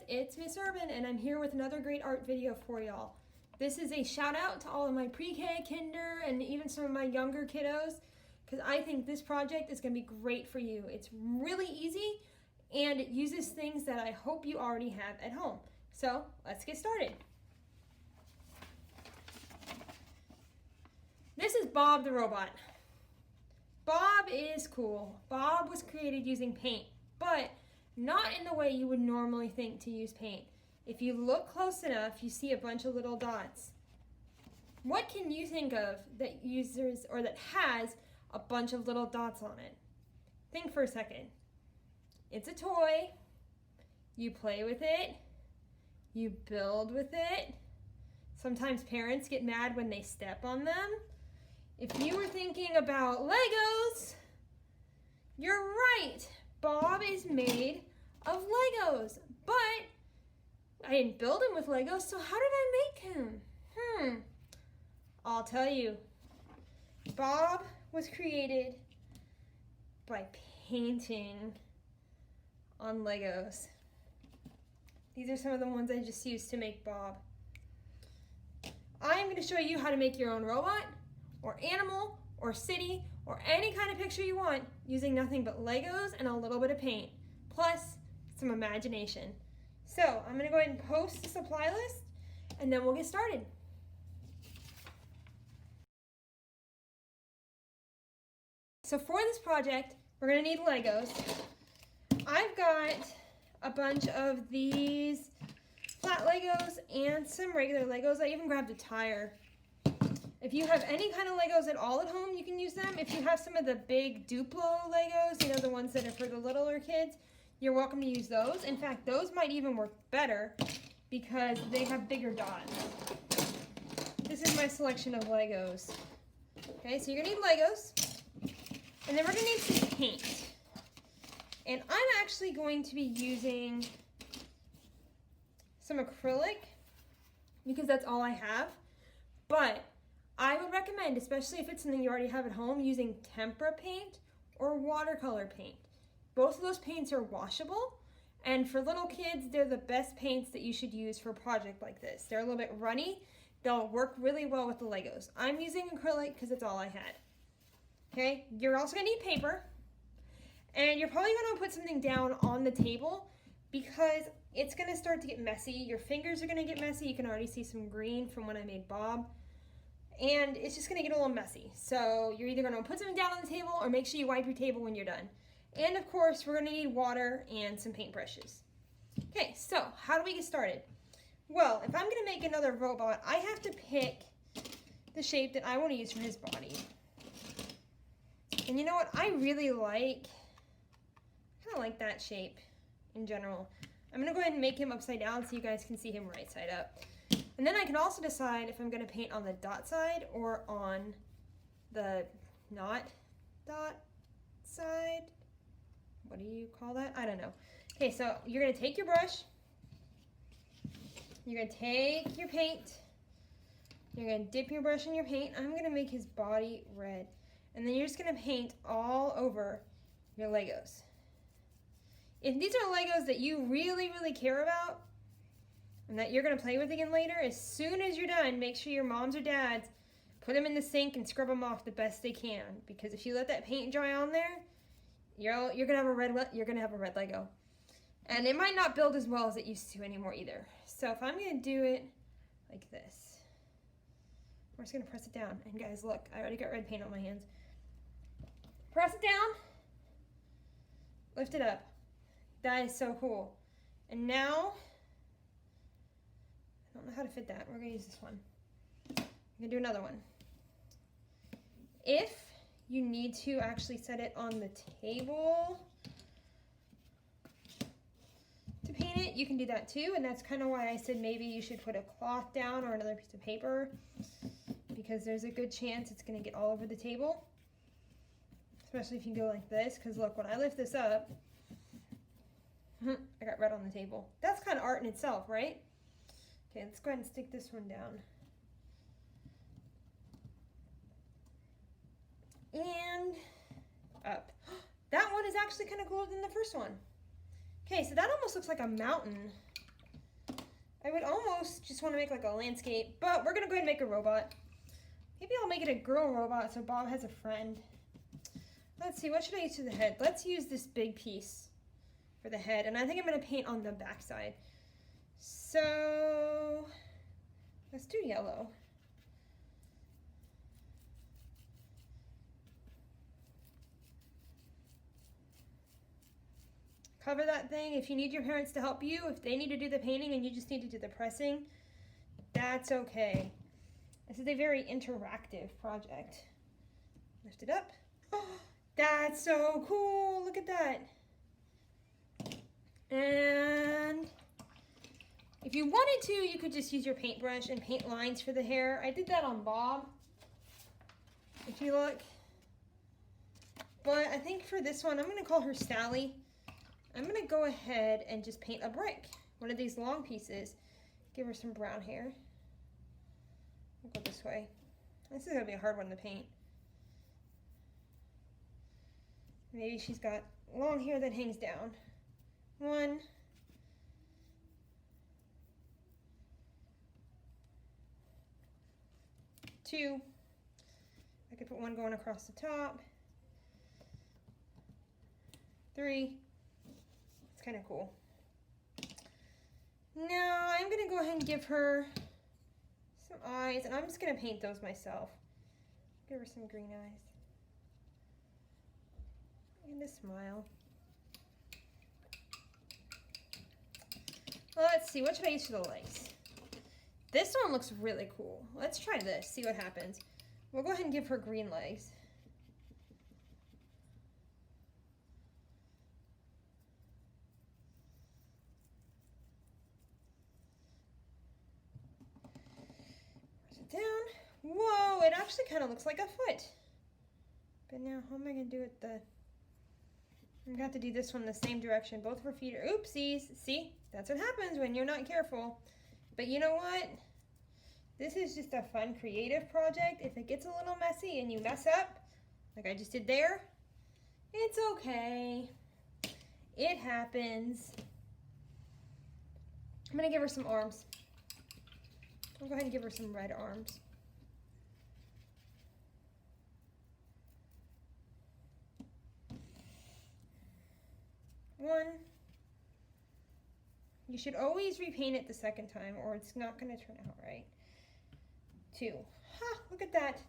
it's Miss Urban and I'm here with another great art video for y'all. This is a shout out to all of my pre-K, kinder, and even some of my younger kiddos because I think this project is going to be great for you. It's really easy and it uses things that I hope you already have at home. So let's get started. This is Bob the robot. Bob is cool. Bob was created using paint, but not in the way you would normally think to use paint. If you look close enough, you see a bunch of little dots. What can you think of that uses or that has a bunch of little dots on it? Think for a second. It's a toy. You play with it. You build with it. Sometimes parents get mad when they step on them. If you were thinking about Legos, you're right. Bob is made of Legos, but I didn't build him with Legos, so how did I make him? I'll tell you. Bob was created by painting on Legos. These are some of the ones I just used to make Bob. I'm going to show you how to make your own robot, or animal, or city, or any kind of picture you want using nothing but Legos and a little bit of paint, plus some imagination. So I'm gonna go ahead and post the supply list and then we'll get started. So for this project, we're gonna need Legos. I've got a bunch of these flat Legos and some regular Legos. I even grabbed a tire. If you have any kind of Legos at all at home, you can use them. If you have some of the big Duplo Legos, you know, the ones that are for the littler kids, you're welcome to use those. In fact, those might even work better because they have bigger dots. This is my selection of Legos. Okay, so you're gonna need Legos, and then we're gonna need some paint. And I'm actually going to be using some acrylic because that's all I have, but I would recommend, especially if it's something you already have at home, using tempera paint or watercolor paint. Both of those paints are washable, and for little kids, they're the best paints that you should use for a project like this. They're a little bit runny. They'll work really well with the Legos. I'm using acrylic because it's all I had. Okay, you're also gonna need paper, and you're probably gonna put something down on the table because it's gonna start to get messy. Your fingers are gonna get messy. You can already see some green from when I made Bob. And it's just gonna get a little messy. So you're either gonna put something down on the table or make sure you wipe your table when you're done. And of course, we're gonna need water and some paintbrushes. Okay, so how do we get started? Well, if I'm gonna make another robot, I have to pick the shape that I wanna use for his body. And you know what, I really kinda like that shape in general. I'm gonna go ahead and make him upside down so you guys can see him right side up. And then I can also decide if I'm going to paint on the dot side or on the not dot side. What do you call that? I don't know. Okay, so you're going to take your brush. You're going to take your paint. You're going to dip your brush in your paint. I'm going to make his body red. And then you're just going to paint all over your Legos. If these are Legos that you really, really care about, and that you're gonna play with again later, as soon as you're done, make sure your moms or dads put them in the sink and scrub them off the best they can. Because if you let that paint dry on there, you're gonna have a red Lego, and it might not build as well as it used to anymore either. So if I'm gonna do it like this, we're just gonna press it down. And guys, look, I already got red paint on my hands. Press it down, lift it up. That is so cool. And now, I don't know how to fit that. We're gonna use this one. I'm gonna do another one. If you need to actually set it on the table to paint it, you can do that too. And that's kind of why I said maybe you should put a cloth down or another piece of paper, because there's a good chance it's gonna get all over the table. Especially if you go like this, because look, when I lift this up, I got red on the table. That's kind of art in itself, right? Okay, let's go ahead and stick this one down. And up. That one is actually kind of cooler than the first one. Okay, so that almost looks like a mountain I would almost just want to make like a landscape, but we're gonna go ahead and make a robot. Maybe I'll make it a girl robot so Bob has a friend. Let's see, what should I use for the head? Let's use this big piece for the head, and I think I'm gonna paint on the back side. So let's do yellow. Cover that thing. If you need your parents to help you, if they need to do the painting and you just need to do the pressing, that's okay. This is a very interactive project. Lift it up. Oh, that's so cool. Look at that. And if you wanted to, you could just use your paintbrush and paint lines for the hair. I did that on Bob, if you look. But I think for this one, I'm going to call her Sally. I'm going to go ahead and just paint a brick, one of these long pieces. Give her some brown hair. I'll go this way. This is going to be a hard one to paint. Maybe she's got long hair that hangs down. 1, 2. I could put one going across the top. 3. It's kind of cool. Now I'm going to go ahead and give her some eyes, and I'm just going to paint those myself. Give her some green eyes. And a smile. Well, let's see, what should I use for the legs? This one looks really cool. Let's try this, see what happens. We'll go ahead and give her green legs. Press it down. Whoa, it actually kind of looks like a foot. But now, how am I going to do it I'm going to have to do this one the same direction. Both of her feet are, oopsies. See, that's what happens when you're not careful. But you know what? This is just a fun, creative project. If it gets a little messy and you mess up, like I just did there, it's okay. It happens. I'm going to give her some arms. I'll go ahead and give her some red arms. One. You should always repaint it the second time or it's not going to turn out right. 2. Ha, look at that.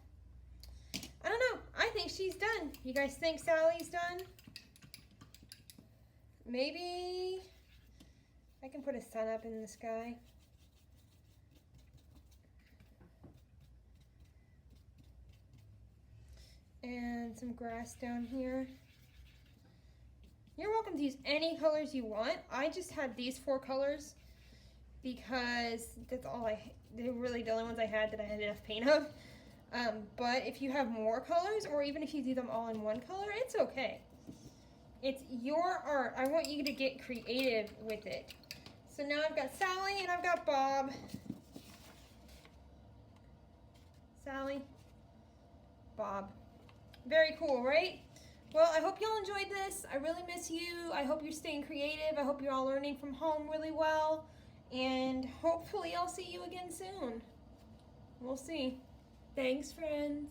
I don't know. I think she's done. You guys think Sally's done? Maybe I can put a sun up in the sky. And some grass down here. You're welcome to use any colors you want. I just had these 4 colors because that's all they were really the only ones I had that I had enough paint of. But if you have more colors, or even if you do them all in one color, it's okay. It's your art. I want you to get creative with it. So now I've got Sally and I've got Bob. Sally, Bob. Very cool, right? Well, I hope y'all enjoyed this. I really miss you. I hope you're staying creative. I hope you're all learning from home really well. And hopefully I'll see you again soon. We'll see. Thanks, friends.